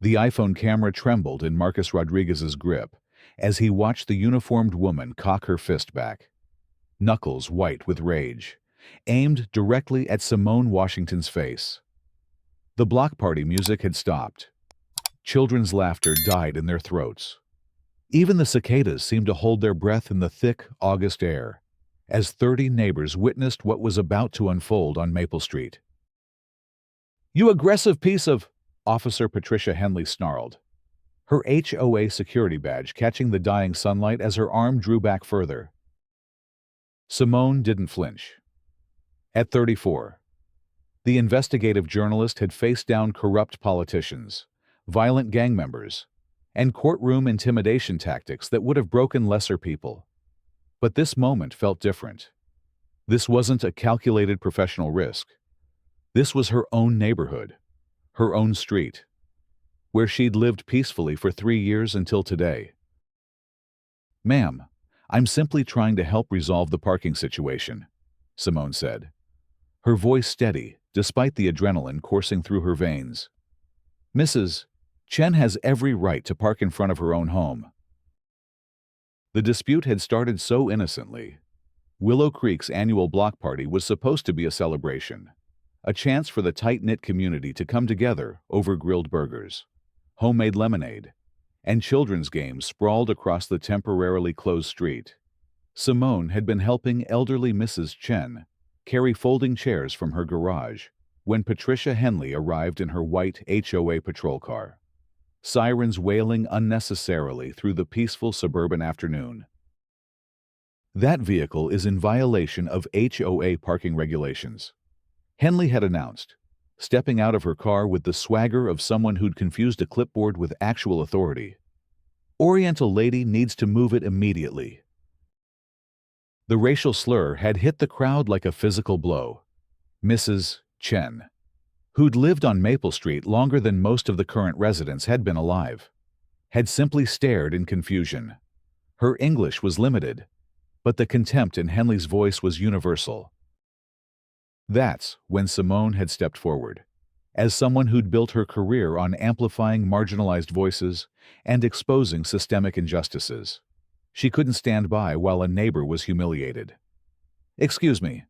The iPhone camera trembled in Marcus Rodriguez's grip as he watched the uniformed woman cock her fist back, knuckles white with rage, aimed directly at Simone Washington's face. The block party music had stopped. Children's laughter died in their throats. Even the cicadas seemed to hold their breath in the thick August air, as 30 neighbors witnessed what was about to unfold on Maple Street. "You aggressive piece of—" Officer Patricia Henley snarled, her HOA security badge catching the dying sunlight as her arm drew back further. Simone didn't flinch. At 34, the investigative journalist had faced down corrupt politicians, violent gang members, and courtroom intimidation tactics that would have broken lesser people. But this moment felt different. This wasn't a calculated professional risk. This was her own neighborhood, her own street, where she'd lived peacefully for 3 years until today. "Ma'am, I'm simply trying to help resolve the parking situation," Simone said, her voice steady despite the adrenaline coursing through her veins. "Mrs. Chen has every right to park in front of her own home." The dispute had started so innocently. Willow Creek's annual block party was supposed to be a celebration, a chance for the tight-knit community to come together over grilled burgers, homemade lemonade, and children's games sprawled across the temporarily closed street. Simone had been helping elderly Mrs. Chen carry folding chairs from her garage when Patricia Henley arrived in her white HOA patrol car, sirens wailing unnecessarily through the peaceful suburban afternoon. "That vehicle is in violation of HOA parking regulations," Henley had announced, stepping out of her car with the swagger of someone who'd confused a clipboard with actual authority. "Oriental lady needs to move it immediately." The racial slur had hit the crowd like a physical blow. Mrs. Chen, who'd lived on Maple Street longer than most of the current residents had been alive, had simply stared in confusion. Her English was limited, but the contempt in Henley's voice was universal. That's when Simone had stepped forward, as someone who'd built her career on amplifying marginalized voices and exposing systemic injustices. She couldn't stand by while a neighbor was humiliated. "Excuse me,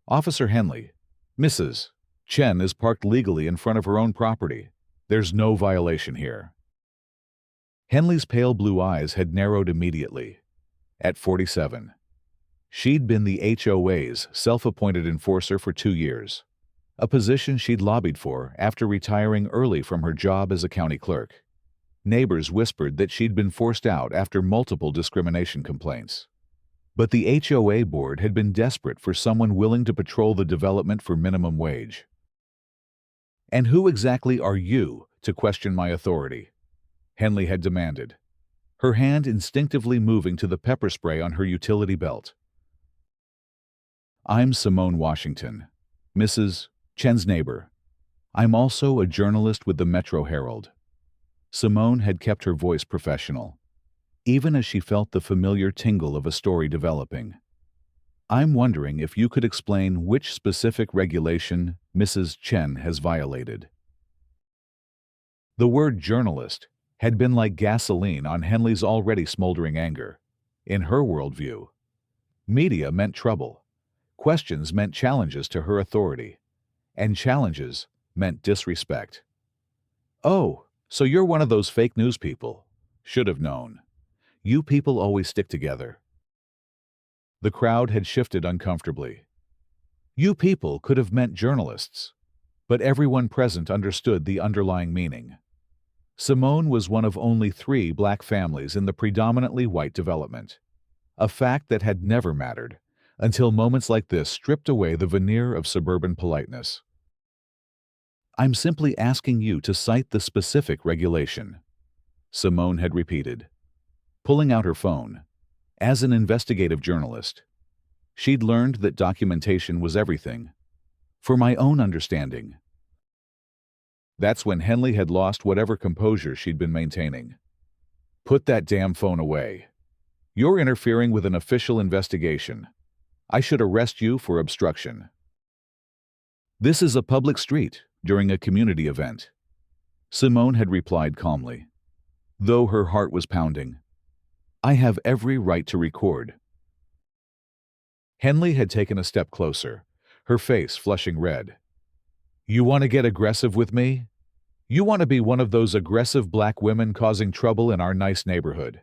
Officer Henley, Mrs. Chen is parked legally in front of her own property. There's no violation here." Henley's pale blue eyes had narrowed immediately. At 47, she'd been the HOA's self-appointed enforcer for 2 years, a position she'd lobbied for after retiring early from her job as a county clerk. Neighbors whispered that she'd been forced out after multiple discrimination complaints. But the HOA board had been desperate for someone willing to patrol the development for minimum wage. "And who exactly are you to question my authority?" Henley had demanded, her hand instinctively moving to the pepper spray on her utility belt. "I'm Simone Washington, Mrs. Chen's neighbor. I'm also a journalist with the Metro Herald." Simone had kept her voice professional, even as she felt the familiar tingle of a story developing. "I'm wondering if you could explain which specific regulation Mrs. Chen has violated." The word journalist had been like gasoline on Henley's already smoldering anger. In her worldview, media meant trouble. Questions meant challenges to her authority, and challenges meant disrespect. "Oh, so you're one of those fake news people. Should have known. You people always stick together." The crowd had shifted uncomfortably. "You people" could have meant journalists, but everyone present understood the underlying meaning. Simone was one of only 3 black families in the predominantly white development, a fact that had never mattered until moments like this stripped away the veneer of suburban politeness. "I'm simply asking you to cite the specific regulation," Simone had repeated, pulling out her phone. As an investigative journalist, she'd learned that documentation was everything. "For my own understanding." That's when Henley had lost whatever composure she'd been maintaining. "Put that damn phone away. You're interfering with an official investigation. I should arrest you for obstruction." "This is a public street during a community event." Simone had replied calmly, though her heart was pounding. I have every right to record. Henley had taken a step closer, her face flushing red. You want to get aggressive with me? You want to be one of those aggressive black women causing trouble in our nice neighborhood?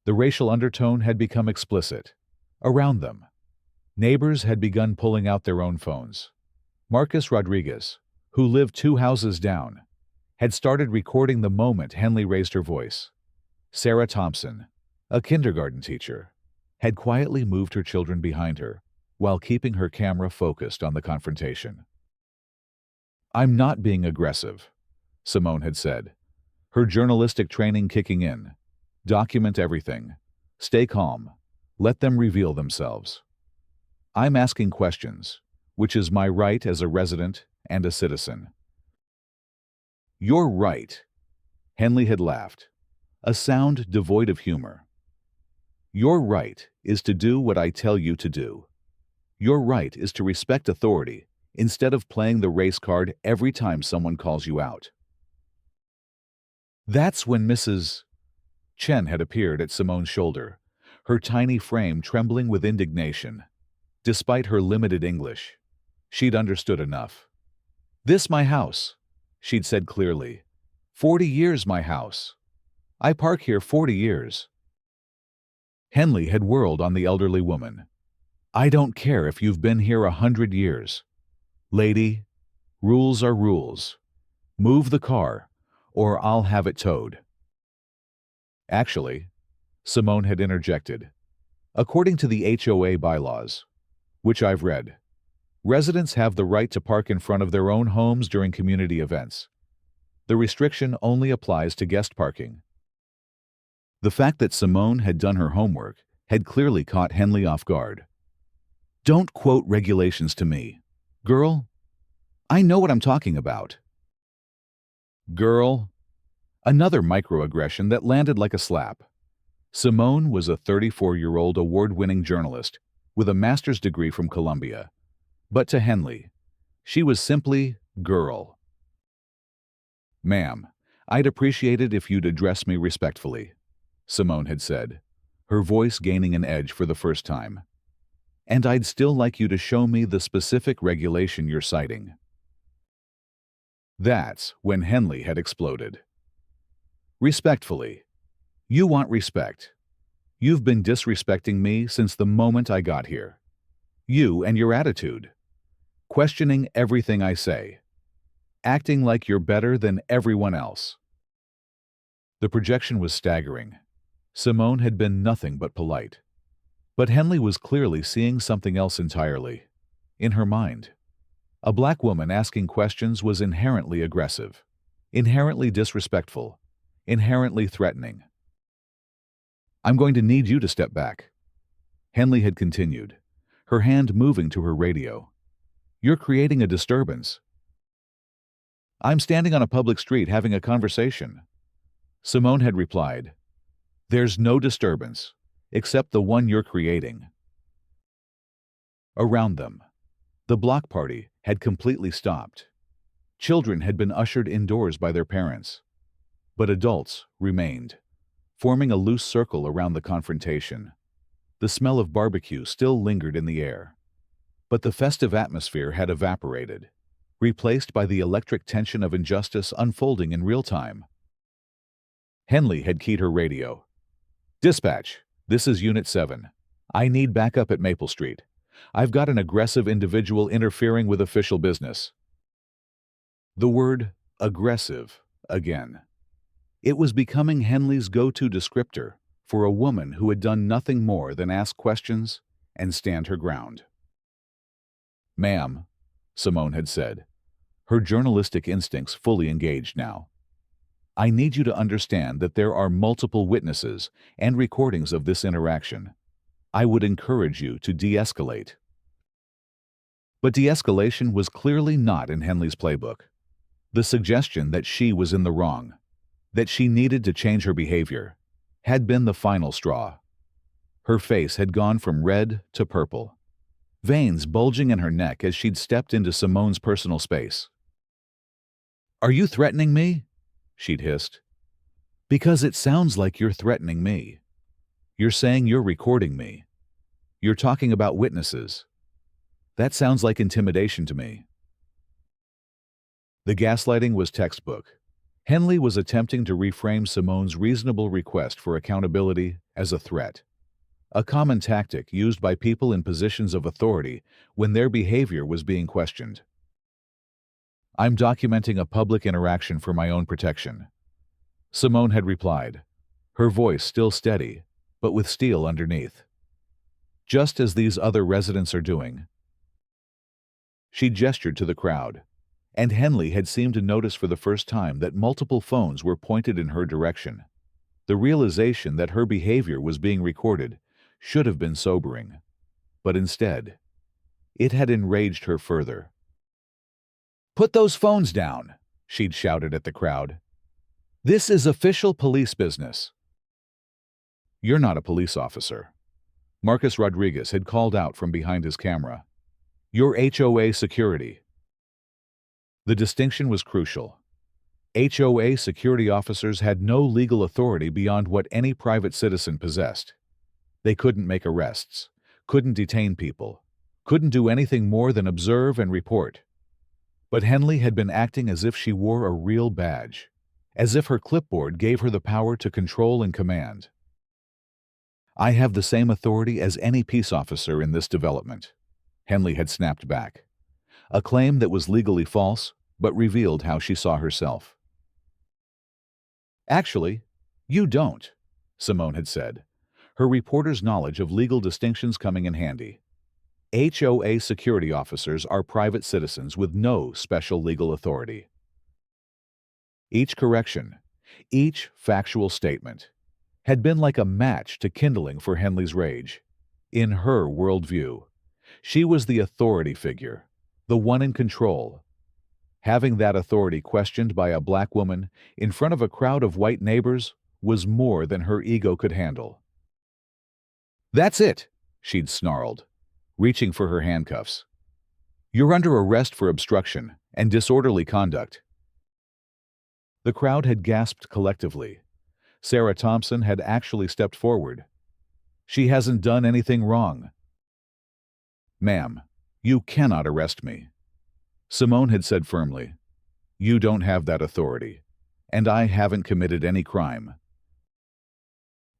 The racial undertone had become explicit. Around them, neighbors had begun pulling out their own phones. Marcus Rodriguez, who lived 2 houses down, had started recording the moment Henley raised her voice. Sarah Thompson, a kindergarten teacher, had quietly moved her children behind her while keeping her camera focused on the confrontation. I'm not being aggressive, Simone had said, her journalistic training kicking in. Document everything. Stay calm. Let them reveal themselves. I'm asking questions, which is my right as a resident and a citizen. You're right, Henley had laughed, a sound devoid of humor. Your right is to do what I tell you to do. Your right is to respect authority instead of playing the race card every time someone calls you out. That's when Mrs. Chen had appeared at Simone's shoulder, her tiny frame trembling with indignation. Despite her limited English, she'd understood enough. This my house, she'd said clearly. 40 years my house. I park here 40 years. Henley had whirled on the elderly woman. I don't care if you've been here 100 years. Lady, rules are rules. Move the car, or I'll have it towed. Actually, Simone had interjected, according to the HOA bylaws, which I've read, residents have the right to park in front of their own homes during community events. The restriction only applies to guest parking. The fact that Simone had done her homework had clearly caught Henley off guard. Don't quote regulations to me. Girl, I know what I'm talking about. Girl, another microaggression that landed like a slap. Simone was a 34-year-old award-winning journalist with a master's degree from Columbia. But to Henley, she was simply girl. Ma'am, I'd appreciate it if you'd address me respectfully, Simone had said, her voice gaining an edge for the first time. And I'd still like you to show me the specific regulation you're citing. That's when Henley had exploded. Respectfully. You want respect. You've been disrespecting me since the moment I got here. You and your attitude. Questioning everything I say. Acting like you're better than everyone else. The projection was staggering. Simone had been nothing but polite. But Henley was clearly seeing something else entirely. In her mind. A black woman asking questions was inherently aggressive, inherently disrespectful, inherently threatening. I'm going to need you to step back, Henley had continued, her hand moving to her radio. You're creating a disturbance. I'm standing on a public street having a conversation. Simone had replied, There's no disturbance, except the one you're creating. Around them, the block party had completely stopped. Children had been ushered indoors by their parents, but adults remained, forming a loose circle around the confrontation. The smell of barbecue still lingered in the air, but the festive atmosphere had evaporated, replaced by the electric tension of injustice unfolding in real time. Henley had keyed her radio. Dispatch, this is Unit 7. I need backup at Maple Street. I've got an aggressive individual interfering with official business. The word aggressive again. It was becoming Henley's go-to descriptor for a woman who had done nothing more than ask questions and stand her ground. Ma'am, Simone had said, her journalistic instincts fully engaged now. I need you to understand that there are multiple witnesses and recordings of this interaction. I would encourage you to de-escalate. But de-escalation was clearly not in Henley's playbook. The suggestion that she was in the wrong, that she needed to change her behavior, had been the final straw. Her face had gone from red to purple, veins bulging in her neck as she'd stepped into Simone's personal space. "Are you threatening me?" she'd hissed. "Because it sounds like you're threatening me. You're saying you're recording me. You're talking about witnesses. That sounds like intimidation to me." The gaslighting was textbook. Henley was attempting to reframe Simone's reasonable request for accountability as a threat, a common tactic used by people in positions of authority when their behavior was being questioned. "I'm documenting a public interaction for my own protection," Simone had replied, her voice still steady, but with steel underneath. "Just as these other residents are doing." She gestured to the crowd, and Henley had seemed to notice for the first time that multiple phones were pointed in her direction. The realization that her behavior was being recorded should have been sobering, but instead, it had enraged her further. "Put those phones down," she'd shouted at the crowd. "This is official police business." "You're not a police officer," Marcus Rodriguez had called out from behind his camera. "You're HOA security." The distinction was crucial. HOA security officers had no legal authority beyond what any private citizen possessed. They couldn't make arrests, couldn't detain people, couldn't do anything more than observe and report. But Henley had been acting as if she wore a real badge, as if her clipboard gave her the power to control and command. "I have the same authority as any peace officer in this development," Henley had snapped back, a claim that was legally false but revealed how she saw herself. "Actually, you don't," Simone had said, her reporter's knowledge of legal distinctions coming in handy. HOA security officers are private citizens with no special legal authority. Each correction, each factual statement, had been like a match to kindling for Henley's rage. In her worldview, she was the authority figure, the one in control. Having that authority questioned by a black woman in front of a crowd of white neighbors was more than her ego could handle. "That's it," she'd snarled, reaching for her handcuffs. "You're under arrest for obstruction and disorderly conduct." The crowd had gasped collectively. Sarah Thompson had actually stepped forward. "She hasn't done anything wrong." "Ma'am, you cannot arrest me," Simone had said firmly. "You don't have that authority, and I haven't committed any crime."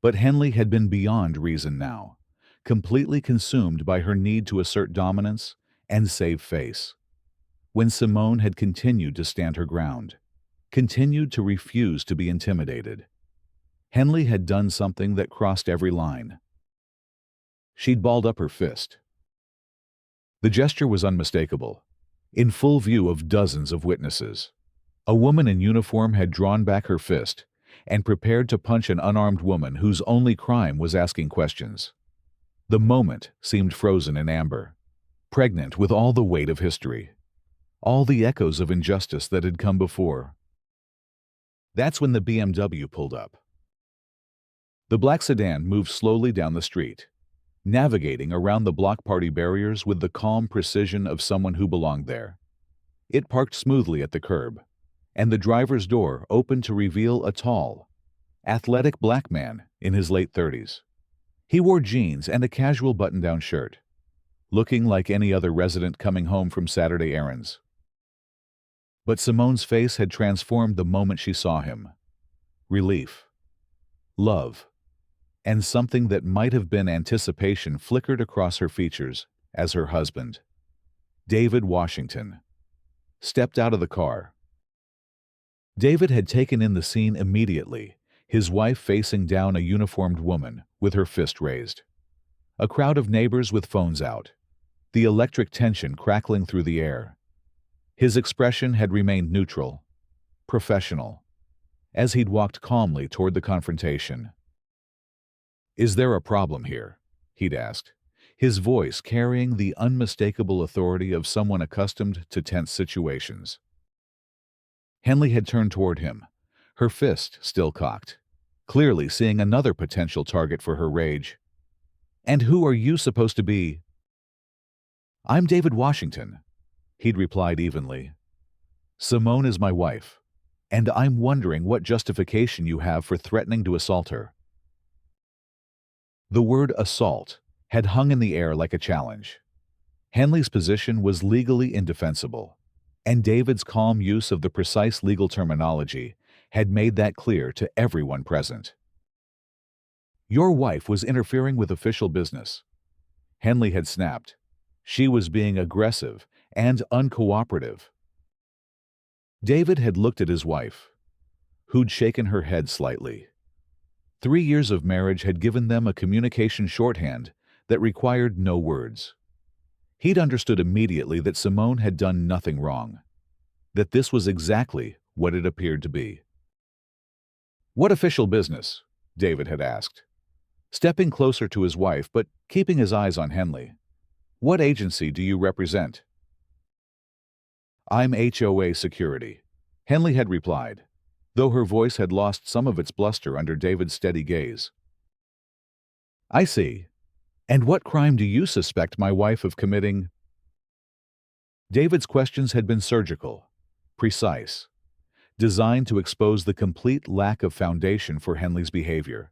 But Henley had been beyond reason now, completely consumed by her need to assert dominance and save face. When Simone had continued to stand her ground, continued to refuse to be intimidated, Henley had done something that crossed every line. She'd balled up her fist. The gesture was unmistakable, in full view of dozens of witnesses. A woman in uniform had drawn back her fist and prepared to punch an unarmed woman whose only crime was asking questions. The moment seemed frozen in amber, pregnant with all the weight of history, all the echoes of injustice that had come before. That's when the BMW pulled up. The black sedan moved slowly down the street, navigating around the block party barriers with the calm precision of someone who belonged there. It parked smoothly at the curb, and the driver's door opened to reveal a tall, athletic black man in his late 30s. He wore jeans and a casual button-down shirt, looking like any other resident coming home from Saturday errands. But Simone's face had transformed the moment she saw him. Relief, love, and something that might have been anticipation flickered across her features as her husband, David Washington, stepped out of the car. David had taken in the scene immediately, his wife facing down a uniformed woman with her fist raised. A crowd of neighbors with phones out, the electric tension crackling through the air. His expression had remained neutral, professional, as he'd walked calmly toward the confrontation. "Is there a problem here?" he'd asked, his voice carrying the unmistakable authority of someone accustomed to tense situations. Henley had turned toward him, her fist still cocked, clearly seeing another potential target for her rage. "And who are you supposed to be?" "I'm David Washington," he'd replied evenly. Simone is my wife, and I'm wondering what justification you have for threatening to assault her." The word assault had hung in the air like a challenge. Henley's position was legally indefensible, and David's calm use of the precise legal terminology had made that clear to everyone present. "Your wife was interfering with official business," Henley had snapped. "She was being aggressive and uncooperative." David had looked at his wife, who'd shaken her head slightly. 3 years of marriage had given them a communication shorthand that required no words. He'd understood immediately that Simone had done nothing wrong, that this was exactly what it appeared to be. "What official business?" David had asked, stepping closer to his wife but keeping his eyes on Henley. "What agency do you represent?" "I'm HOA Security," Henley had replied, though her voice had lost some of its bluster under David's steady gaze. "I see. And what crime do you suspect my wife of committing?" David's questions had been surgical, precise, designed to expose the complete lack of foundation for Henley's behavior.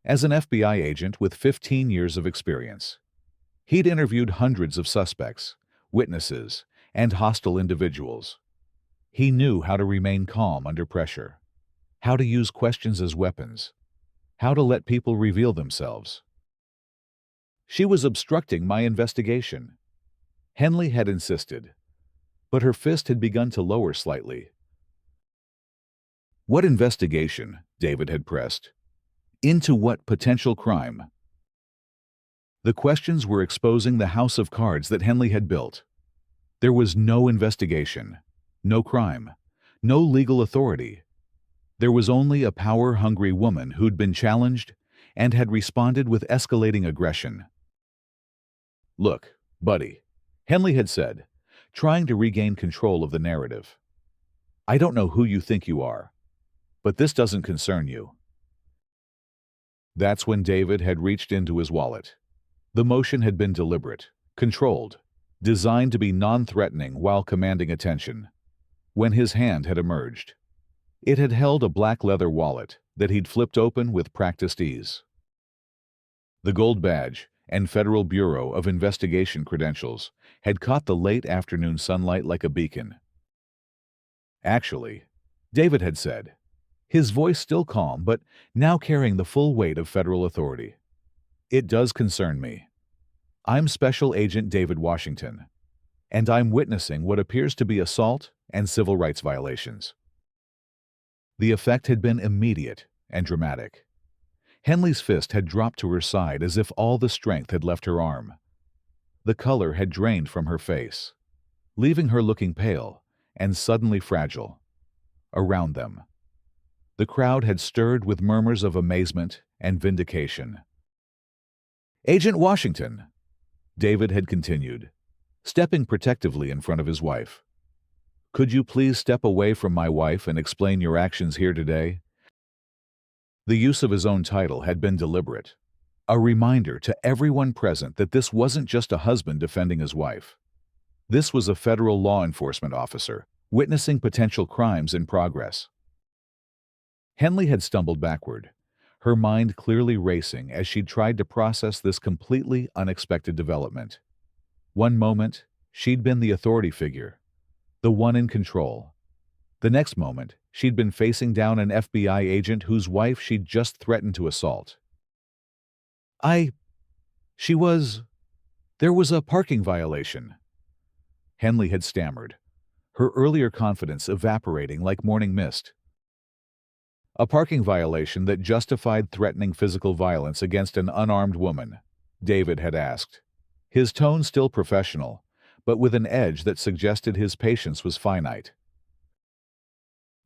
As an FBI agent with 15 years of experience, he'd interviewed hundreds of suspects, witnesses, and hostile individuals. He knew how to remain calm under pressure, how to use questions as weapons, how to let people reveal themselves. "She was obstructing my investigation," Henley had insisted, but her fist had begun to lower slightly. "What investigation?" David had pressed. "Into what potential crime?" The questions were exposing the house of cards that Henley had built. There was no investigation, no crime, no legal authority. There was only a power-hungry woman who'd been challenged and had responded with escalating aggression. "Look, buddy," Henley had said, trying to regain control of the narrative. "I don't know who you think you are, but this doesn't concern you." That's when David had reached into his wallet. The motion had been deliberate, controlled, designed to be non-threatening while commanding attention. When his hand had emerged, it had held a black leather wallet that he'd flipped open with practiced ease. The gold badge and Federal Bureau of Investigation credentials had caught the late afternoon sunlight like a beacon. "Actually," David had said, his voice still calm but now carrying the full weight of federal authority, "it does concern me. I'm Special Agent David Washington, and I'm witnessing what appears to be assault and civil rights violations." The effect had been immediate and dramatic. Henley's fist had dropped to her side as if all the strength had left her arm. The color had drained from her face, leaving her looking pale and suddenly fragile. Around them, the crowd had stirred with murmurs of amazement and vindication. "Agent Washington," David had continued, stepping protectively in front of his wife, "could you please step away from my wife and explain your actions here today?" The use of his own title had been deliberate, a reminder to everyone present that this wasn't just a husband defending his wife. This was a federal law enforcement officer witnessing potential crimes in progress. Henley had stumbled backward, her mind clearly racing as she tried to process this completely unexpected development. One moment, she'd been the authority figure, the one in control. The next moment, she'd been facing down an FBI agent whose wife she'd just threatened to assault. There was a parking violation," Henley had stammered, her earlier confidence evaporating like morning mist. "A parking violation that justified threatening physical violence against an unarmed woman," David had asked, his tone still professional, but with an edge that suggested his patience was finite.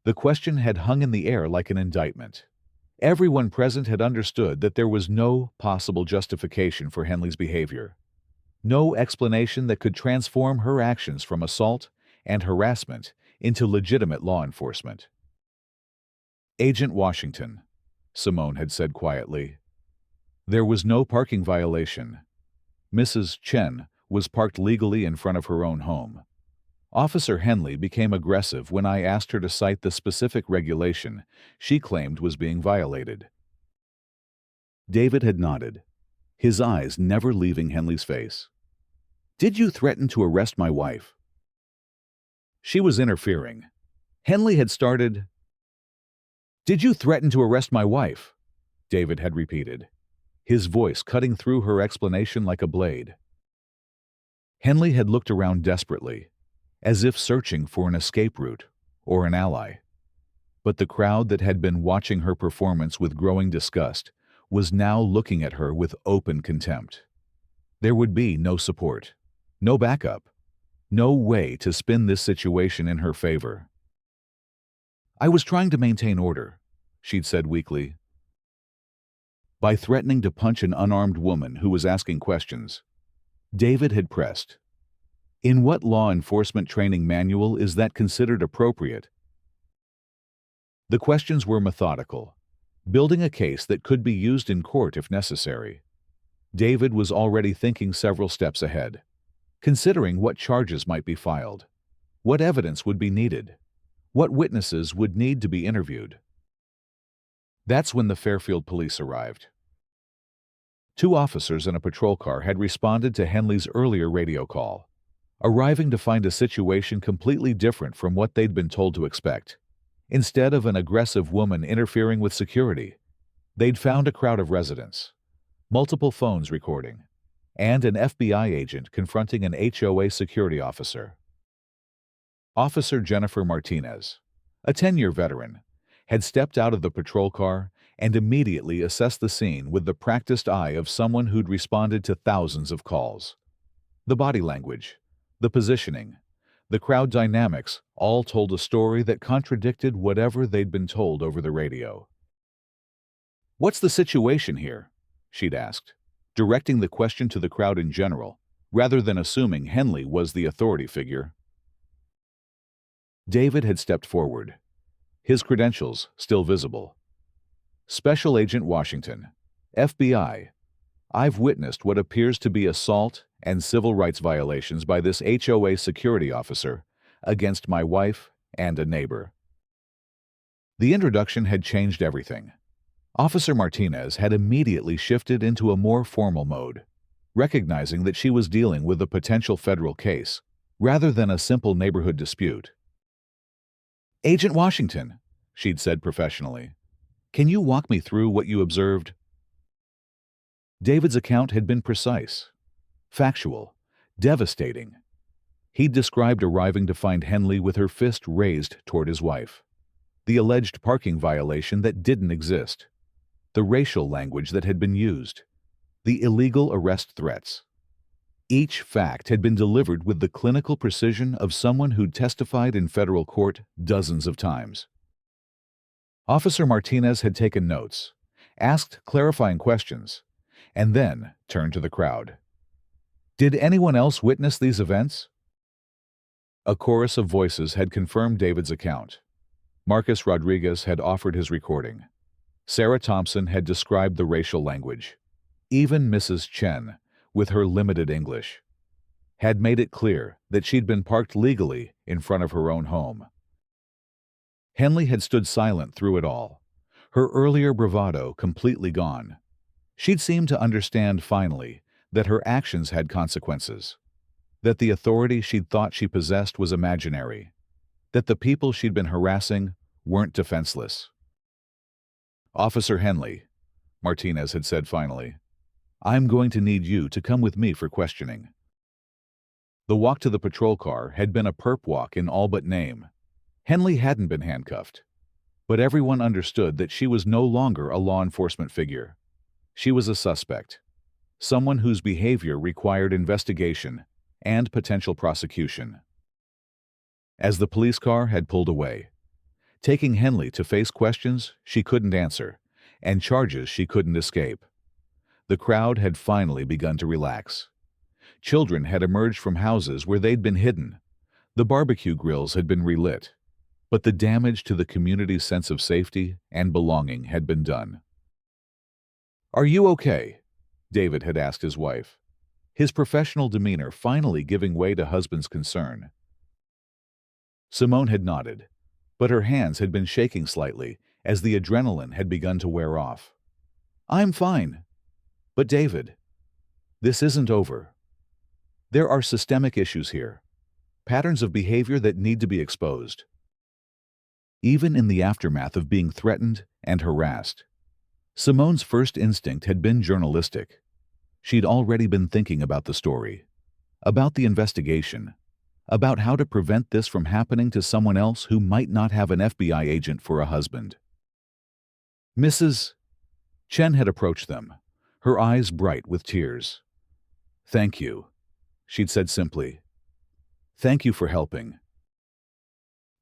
The question had hung in the air like an indictment. Everyone present had understood that there was no possible justification for Henley's behavior, no explanation that could transform her actions from assault and harassment into legitimate law enforcement. "Agent Washington," Simone had said quietly, "there was no parking violation. Mrs. Chen was parked legally in front of her own home. Officer Henley became aggressive when I asked her to cite the specific regulation she claimed was being violated. David had nodded, his eyes never leaving Henley's face. "Did you threaten to arrest my wife?" She was interfering. Henley had started. "Did you threaten to arrest my wife?" David had repeated, his voice cutting through her explanation like a blade. Henley had looked around desperately, as if searching for an escape route or an ally. But the crowd that had been watching her performance with growing disgust was now looking at her with open contempt. There would be no support, no backup, no way to spin this situation in her favor. "I was trying to maintain order," she'd said weakly. By threatening to punch an unarmed woman who was asking questions, David had pressed. In what law enforcement training manual is that considered appropriate? The questions were methodical, building a case that could be used in court if necessary. David was already thinking several steps ahead, considering what charges might be filed, what evidence would be needed, what witnesses would need to be interviewed. That's when the Fairfield police arrived. 2 officers in a patrol car had responded to Henley's earlier radio call, arriving to find a situation completely different from what they'd been told to expect. Instead of an aggressive woman interfering with security, they'd found a crowd of residents, multiple phones recording, and an FBI agent confronting an HOA security officer. Officer Jennifer Martinez, a 10-year veteran, had stepped out of the patrol car and immediately assessed the scene with the practiced eye of someone who'd responded to thousands of calls. The body language, the positioning, the crowd dynamics all told a story that contradicted whatever they'd been told over the radio. "What's the situation here?" she'd asked, directing the question to the crowd in general, rather than assuming Henley was the authority figure. David had stepped forward, his credentials still visible. "Special Agent Washington, FBI. I've witnessed what appears to be assault and civil rights violations by this HOA security officer against my wife and a neighbor." The introduction had changed everything. Officer Martinez had immediately shifted into a more formal mode, recognizing that she was dealing with a potential federal case rather than a simple neighborhood dispute. "Agent Washington," she'd said professionally, "can you walk me through what you observed?" David's account had been precise, factual, devastating. He'd described arriving to find Henley with her fist raised toward his wife, the alleged parking violation that didn't exist, the racial language that had been used, the illegal arrest threats. Each fact had been delivered with the clinical precision of someone who'd testified in federal court dozens of times. Officer Martinez had taken notes, asked clarifying questions, and then turned to the crowd. "Did anyone else witness these events?" A chorus of voices had confirmed David's account. Marcus Rodriguez had offered his recording. Sarah Thompson had described the racial language. Even Mrs. Chen, with her limited English, had made it clear that she'd been parked legally in front of her own home. Henley had stood silent through it all, her earlier bravado completely gone. She'd seemed to understand finally that her actions had consequences, that the authority she'd thought she possessed was imaginary, that the people she'd been harassing weren't defenseless. "Officer Henley," Martinez had said finally, "I'm going to need you to come with me for questioning." The walk to the patrol car had been a perp walk in all but name. Henley hadn't been handcuffed, but everyone understood that she was no longer a law enforcement figure. She was a suspect, someone whose behavior required investigation and potential prosecution. As the police car had pulled away, taking Henley to face questions she couldn't answer and charges she couldn't escape, the crowd had finally begun to relax. Children had emerged from houses where they'd been hidden. The barbecue grills had been relit, but the damage to the community's sense of safety and belonging had been done. "Are you okay?" David had asked his wife, his professional demeanor finally giving way to husband's concern. Simone had nodded, but her hands had been shaking slightly as the adrenaline had begun to wear off. "I'm fine. But David, this isn't over. There are systemic issues here, patterns of behavior that need to be exposed." Even in the aftermath of being threatened and harassed, Simone's first instinct had been journalistic. She'd already been thinking about the story, about the investigation, about how to prevent this from happening to someone else who might not have an FBI agent for a husband. Mrs. Chen had approached them, her eyes bright with tears. "Thank you," she'd said simply. "Thank you for helping."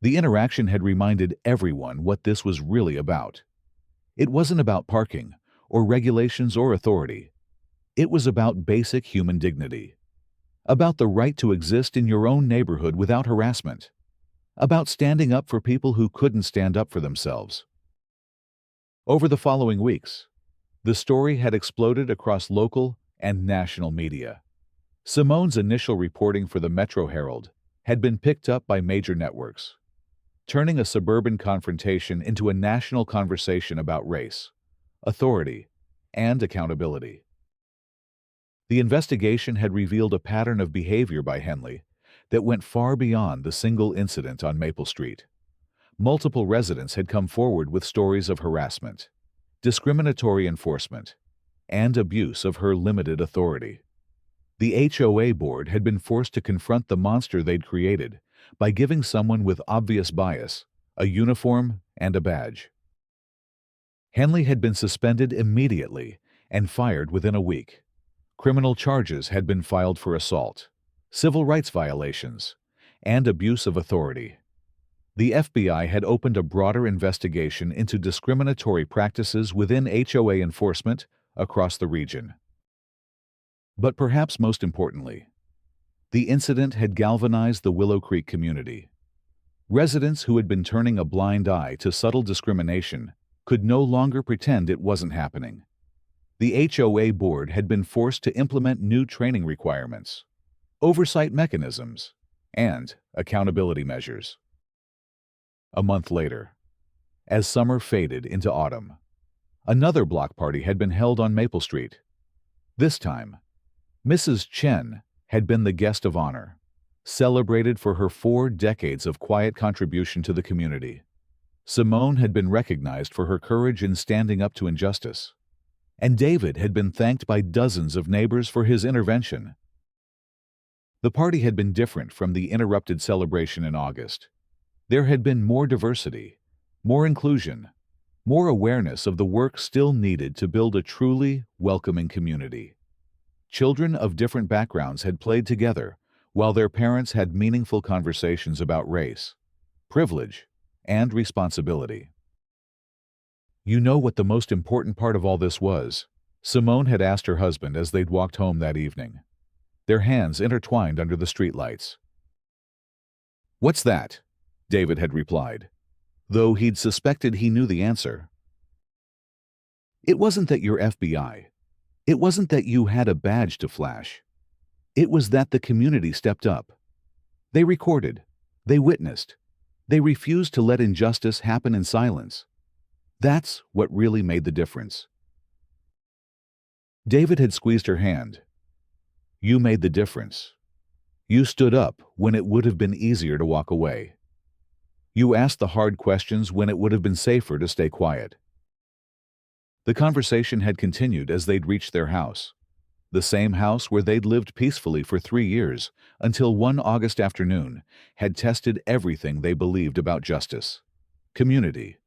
The interaction had reminded everyone what this was really about. It wasn't about parking, or regulations or authority. It was about basic human dignity. About the right to exist in your own neighborhood without harassment. About standing up for people who couldn't stand up for themselves. Over the following weeks, the story had exploded across local and national media. Simone's initial reporting for the Metro Herald had been picked up by major networks, turning a suburban confrontation into a national conversation about race, authority, and accountability. The investigation had revealed a pattern of behavior by Henley that went far beyond the single incident on Maple Street. Multiple residents had come forward with stories of harassment, discriminatory enforcement, and abuse of her limited authority. The HOA board had been forced to confront the monster they'd created by giving someone with obvious bias a uniform and a badge. Henley had been suspended immediately and fired within a week. Criminal charges had been filed for assault, civil rights violations, and abuse of authority. The FBI had opened a broader investigation into discriminatory practices within HOA enforcement across the region. But perhaps most importantly, the incident had galvanized the Willow Creek community. Residents who had been turning a blind eye to subtle discrimination could no longer pretend it wasn't happening. The HOA board had been forced to implement new training requirements, oversight mechanisms, and accountability measures. A month later, as summer faded into autumn, another block party had been held on Maple Street. This time, Mrs. Chen had been the guest of honor, celebrated for her 4 decades of quiet contribution to the community. Simone had been recognized for her courage in standing up to injustice, and David had been thanked by dozens of neighbors for his intervention. The party had been different from the interrupted celebration in August. There had been more diversity, more inclusion, more awareness of the work still needed to build a truly welcoming community. Children of different backgrounds had played together, while their parents had meaningful conversations about race, privilege, and responsibility. "You know what the most important part of all this was?" Simone had asked her husband as they'd walked home that evening, their hands intertwined under the streetlights. "What's that?" David had replied, though he'd suspected he knew the answer. "It wasn't that you're FBI. It wasn't that you had a badge to flash. It was that the community stepped up. They recorded. They witnessed. They refused to let injustice happen in silence. That's what really made the difference." David had squeezed her hand. "You made the difference. You stood up when it would have been easier to walk away. You asked the hard questions when it would have been safer to stay quiet." The conversation had continued as they'd reached their house, the same house where they'd lived peacefully for 3 years until one August afternoon had tested everything they believed about justice, community,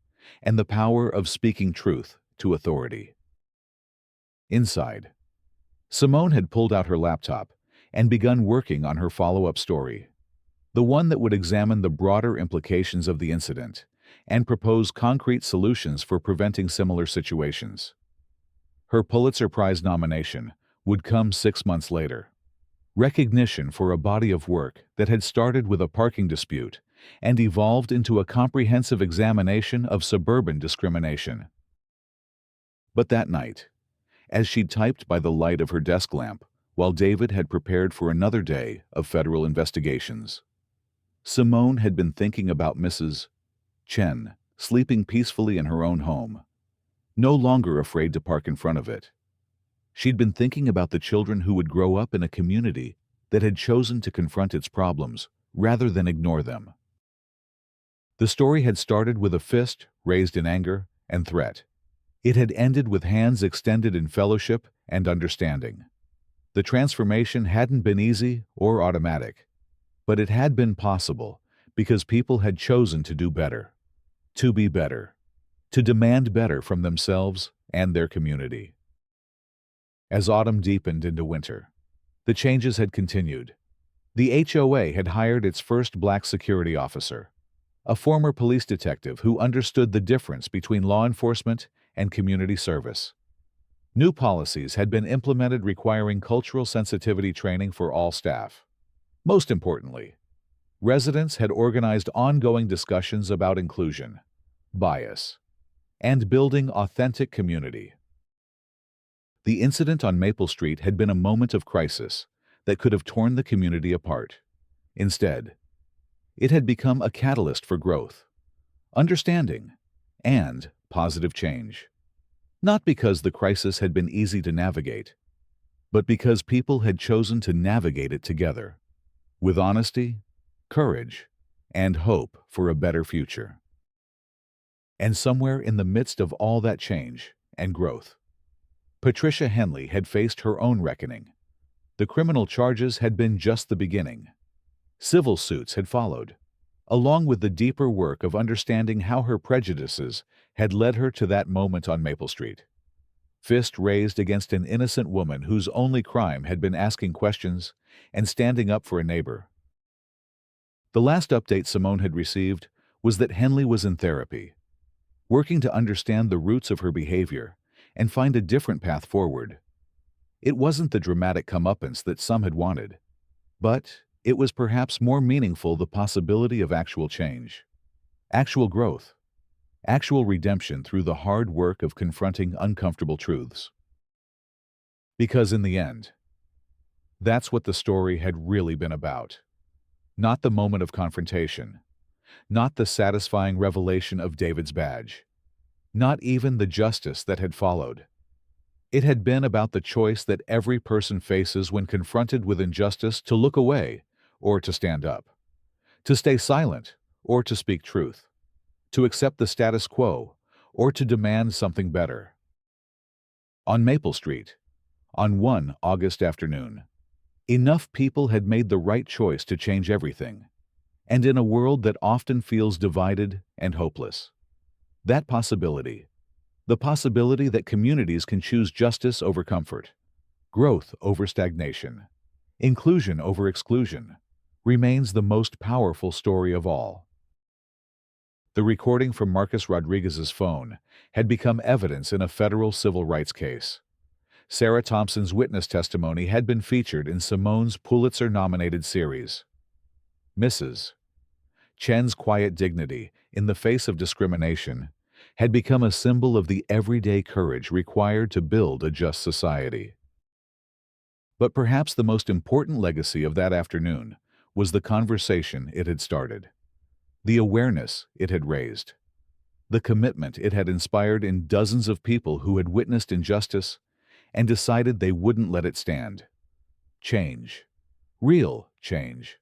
and the power of speaking truth to authority. Inside, Simone had pulled out her laptop and begun working on her follow-up story, the one that would examine the broader implications of the incident and propose concrete solutions for preventing similar situations. Her Pulitzer Prize nomination would come 6 months later. Recognition for a body of work that had started with a parking dispute and evolved into a comprehensive examination of suburban discrimination. But that night, as she typed by the light of her desk lamp while David had prepared for another day of federal investigations, Simone had been thinking about Mrs. Chen, sleeping peacefully in her own home, no longer afraid to park in front of it. She'd been thinking about the children who would grow up in a community that had chosen to confront its problems rather than ignore them. The story had started with a fist raised in anger and threat. It had ended with hands extended in fellowship and understanding. The transformation hadn't been easy or automatic, but it had been possible because people had chosen to do better, to be better, to demand better from themselves and their community. As autumn deepened into winter, the changes had continued. The HOA had hired its first black security officer, a former police detective who understood the difference between law enforcement and community service. New policies had been implemented requiring cultural sensitivity training for all staff. Most importantly, residents had organized ongoing discussions about inclusion, bias, and building authentic community. The incident on Maple Street had been a moment of crisis that could have torn the community apart. Instead, it had become a catalyst for growth, understanding, and positive change. Not because the crisis had been easy to navigate, but because people had chosen to navigate it together, with honesty, courage, and hope for a better future. And somewhere in the midst of all that change and growth, Patricia Henley had faced her own reckoning. The criminal charges had been just the beginning. Civil suits had followed, along with the deeper work of understanding how her prejudices had led her to that moment on Maple Street. Fist raised against an innocent woman whose only crime had been asking questions and standing up for a neighbor. The last update Simone had received was that Henley was in therapy, working to understand the roots of her behavior and find a different path forward. It wasn't the dramatic comeuppance that some had wanted, but it was perhaps more meaningful the possibility of actual change, actual growth, actual redemption through the hard work of confronting uncomfortable truths. Because in the end, that's what the story had really been about. Not the moment of confrontation, not the satisfying revelation of David's badge, not even the justice that had followed. It had been about the choice that every person faces when confronted with injustice to look away or to stand up, to stay silent or to speak truth, to accept the status quo or to demand something better. On Maple Street, on one August afternoon, enough people had made the right choice to change everything, and in a world that often feels divided and hopeless. That possibility, the possibility that communities can choose justice over comfort, growth over stagnation, inclusion over exclusion, remains the most powerful story of all. The recording from Marcus Rodriguez's phone had become evidence in a federal civil rights case. Sarah Thompson's witness testimony had been featured in Simone's Pulitzer-nominated series. Mrs. Chen's quiet dignity in the face of discrimination had become a symbol of the everyday courage required to build a just society. But perhaps the most important legacy of that afternoon was the conversation it had started, the awareness it had raised, the commitment it had inspired in dozens of people who had witnessed injustice and decided they wouldn't let it stand. Change, real change,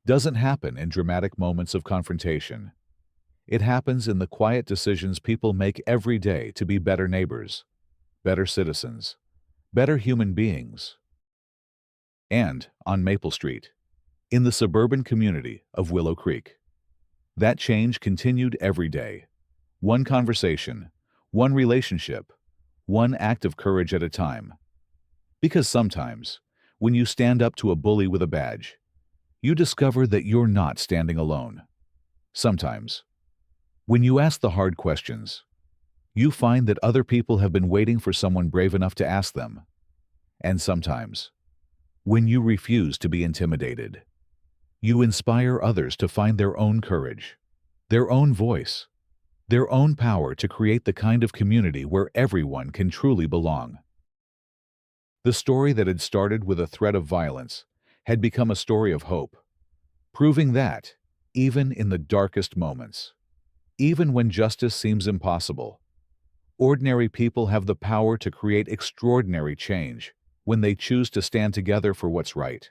doesn't happen in dramatic moments of confrontation. It happens in the quiet decisions people make every day to be better neighbors, better citizens, better human beings. And on Maple Street, in the suburban community of Willow Creek, that change continued every day. One conversation, one relationship, one act of courage at a time. Because sometimes, when you stand up to a bully with a badge, you discover that you're not standing alone. Sometimes, when you ask the hard questions, you find that other people have been waiting for someone brave enough to ask them. And sometimes, when you refuse to be intimidated, you inspire others to find their own courage, their own voice, their own power to create the kind of community where everyone can truly belong. The story that had started with a threat of violence had become a story of hope, proving that, even in the darkest moments. Even when justice seems impossible, ordinary people have the power to create extraordinary change when they choose to stand together for what's right.